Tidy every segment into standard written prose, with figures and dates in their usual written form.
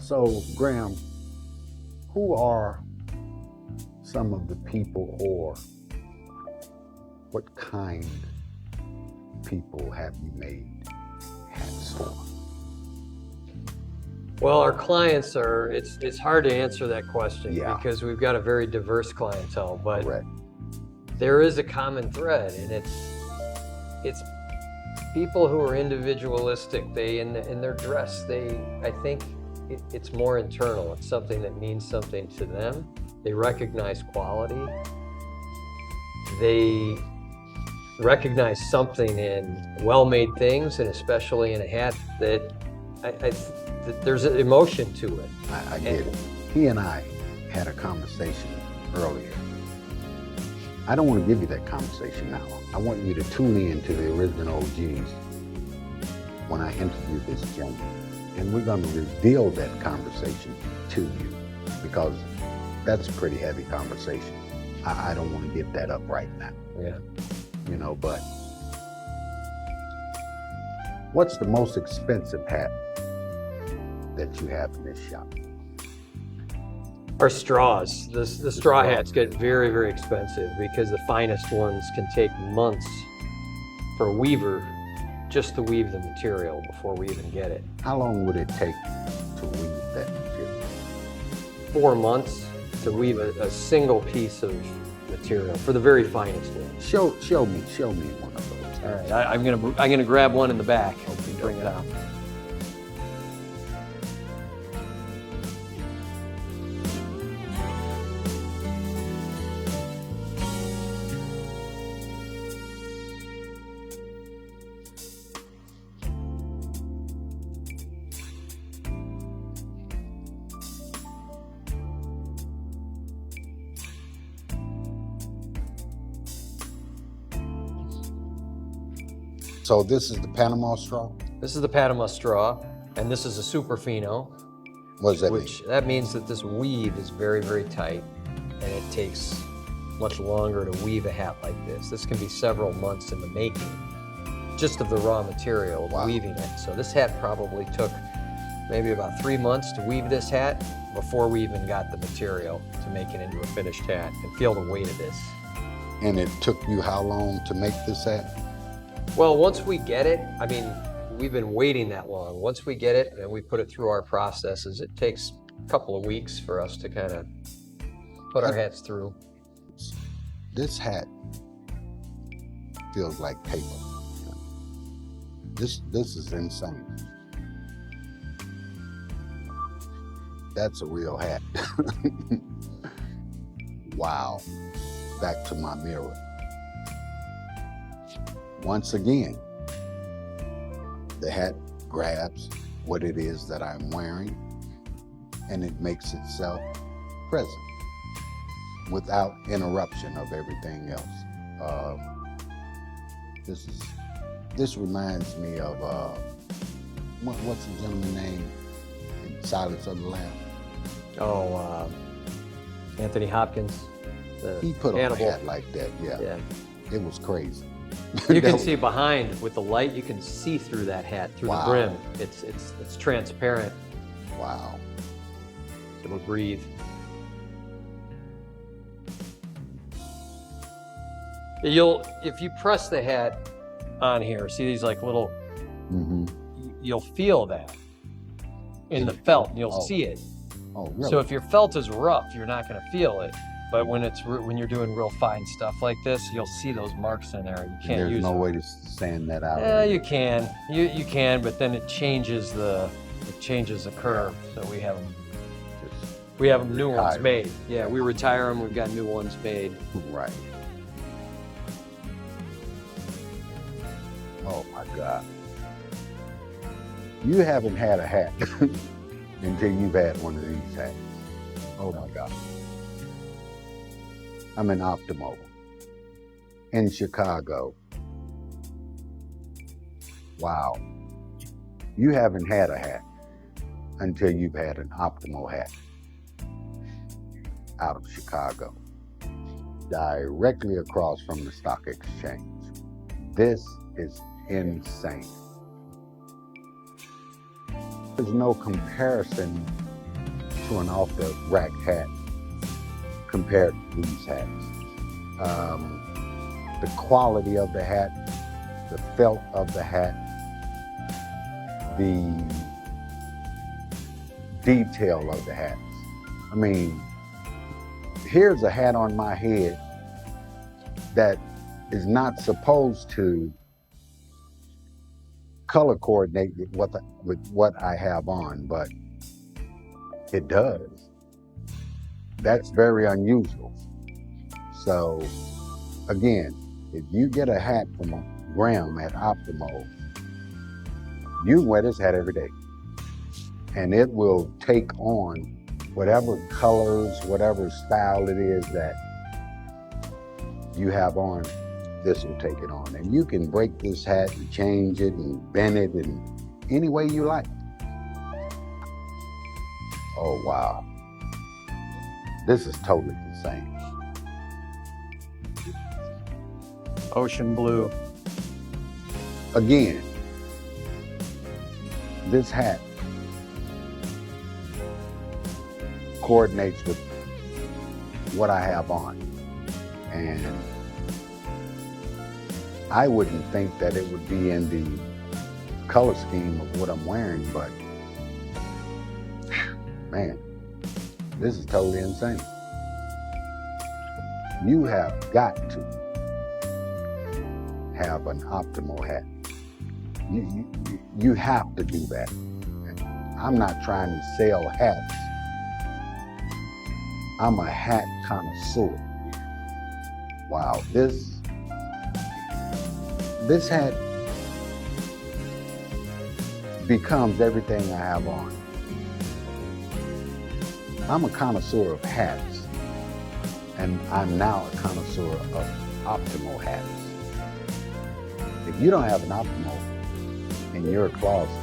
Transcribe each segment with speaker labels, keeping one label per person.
Speaker 1: So, Graham, who are some of the people, or what kind of people have you made hats for?
Speaker 2: Well, our clients are, it's hard to answer that question
Speaker 1: because
Speaker 2: we've got a very diverse clientele, but
Speaker 1: Correct.
Speaker 2: there is a common thread, and it's people who are individualistic. They, in their dress, I think it's more internal. It's something that means something to them. They recognize quality. They recognize something in well-made things, and especially in a hat that that there's an emotion to it.
Speaker 1: I get it. He and I had a conversation earlier. I don't want to give you that conversation now. I want you to tune in to the original OGs when I interview this gentleman. And we're going to reveal that conversation to you, because that's a pretty heavy conversation. I don't want to give that up right now.
Speaker 2: Yeah.
Speaker 1: You know, but what's the most expensive hat that you have in this shop?
Speaker 2: Our straws. The straw hats get very, very expensive because the finest ones can take months for a weaver just to weave the material before we even get it.
Speaker 1: How long would it take to weave that material?
Speaker 2: 4 months to weave a single piece of material for the very finest ones.
Speaker 1: Show me one of those.
Speaker 2: All right, I'm gonna grab one in the back and bring it out.
Speaker 1: So this is the Panama straw?
Speaker 2: This is the Panama straw, and this is a super fino.
Speaker 1: What does that mean?
Speaker 2: That means that this weave is very, very tight, and it takes much longer to weave a hat like this. This can be several months in the making, just of the raw material, weaving it. So this hat probably took maybe about 3 months to weave this hat before we even got the material to make it into a finished hat, and feel the weight of this.
Speaker 1: And it took you how long to make this hat?
Speaker 2: Well, once we get it, I mean, we've been waiting that long. Once we get it and we put it through our processes, it takes a couple of weeks for us to kind of put our hats through.
Speaker 1: This hat feels like paper. This is insane. That's a real hat. Wow. Back to my mirror. Once again, the hat grabs what it is that I'm wearing, and it makes itself present without interruption of everything else. This reminds me of what's the gentleman's name in Silence of the Lambs?
Speaker 2: Oh, Anthony Hopkins.
Speaker 1: He put on a
Speaker 2: animal
Speaker 1: hat like that. Yeah. It was crazy.
Speaker 2: You can see behind with the light. You can see through that hat, through the brim. It's transparent.
Speaker 1: Wow.
Speaker 2: It'll breathe. If you press the hat on here, see these like little, you'll feel that in the felt, and you'll see it.
Speaker 1: Oh, really?
Speaker 2: So if your felt is rough, you're not going to feel it. But when you're doing real fine stuff like this, you'll see those marks in there. You can't use them.
Speaker 1: There's no way to sand that out.
Speaker 2: Yeah, you can. You can, but then it changes the curve. So we have them new ones made. Yeah, we retire them. We've got new ones made.
Speaker 1: Right. Oh my God. You haven't had a hat until you've had one of these hats. Oh my God. I'm in Optimo in Chicago. Wow. You haven't had a hat until you've had an Optimo hat out of Chicago, directly across from the stock exchange. This is insane. There's no comparison to an off-the-rack hat compared to these hats. The quality of the hat, the felt of the hat, the detail of the hats. I mean, here's a hat on my head that is not supposed to color coordinate with what I have on, but it does. That's very unusual. So again, if you get a hat from Graham at Optimo, you can wear this hat every day. And it will take on whatever colors, whatever style it is that you have on, this will take it on. And you can break this hat and change it and bend it in any way you like. Oh, wow. This is totally insane.
Speaker 2: Ocean blue.
Speaker 1: Again, this hat coordinates with what I have on. And I wouldn't think that it would be in the color scheme of what I'm wearing, but man, this is totally insane. You have got to have an Optimo hat. You have to do that. I'm not trying to sell hats. I'm a hat connoisseur. Wow, this hat becomes everything I have on. I'm a connoisseur of hats, and I'm now a connoisseur of Optimo hats. If you don't have an Optimo in your closet,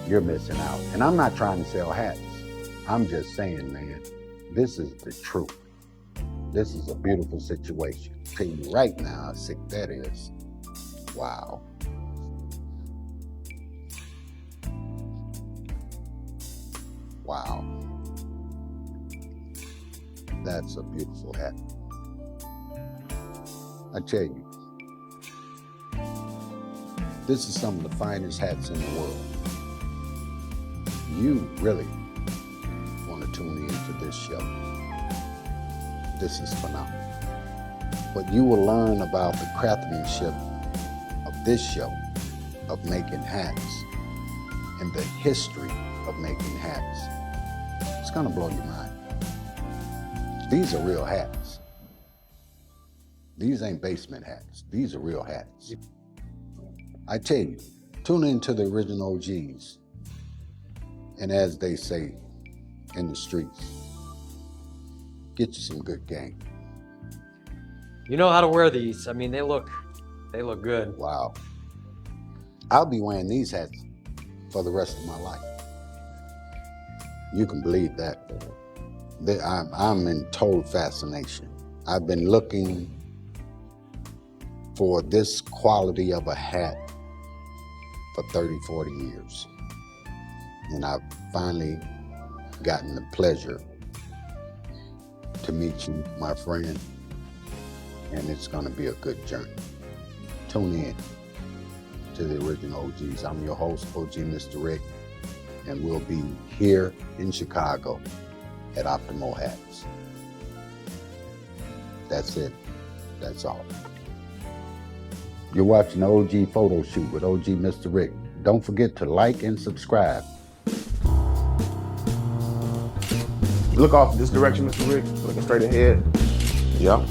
Speaker 1: you're missing out. And I'm not trying to sell hats. I'm just saying, man, this is the truth. This is a beautiful situation. I'll tell you right now how sick that is. Wow. Wow. That's a beautiful hat. I tell you, this is some of the finest hats in the world. You really want to tune into this show. This is phenomenal. What you will learn about the craftsmanship of this show, of making hats, and the history of making hats, it's gonna blow your mind. These are real hats. These ain't basement hats. These are real hats. I tell you, tune into the original OGs. And as they say in the streets, get you some good game.
Speaker 2: You know how to wear these. I mean, they look good.
Speaker 1: Wow. I'll be wearing these hats for the rest of my life. You can believe that. I'm in total fascination. I've been looking for this quality of a hat for 30, 40 years. And I've finally gotten the pleasure to meet you, my friend, and it's gonna be a good journey. Tune in to the original OGs. I'm your host, OG Mr. Rick, and we'll be here in Chicago at Optimo Hats. That's it. That's all. You're watching the OG photo shoot with OG Mr. Rick. Don't forget to like and subscribe.
Speaker 3: Look off this direction, Mr. Rick. Looking straight ahead. Yeah.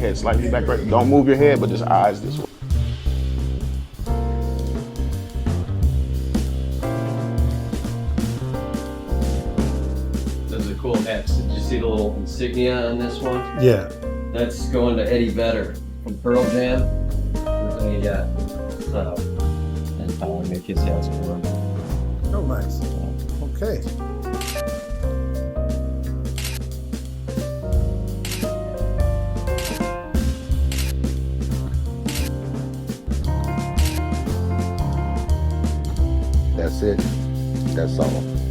Speaker 3: head slightly back right. Don't move your head, but just eyes this way.
Speaker 2: Those are cool hats. Did you see the little insignia on this one?
Speaker 4: Yeah.
Speaker 2: That's going to Eddie Vedder from Pearl Jam. And I'll make his hats for him.
Speaker 4: Oh, nice. Okay.
Speaker 1: That's it. That's all.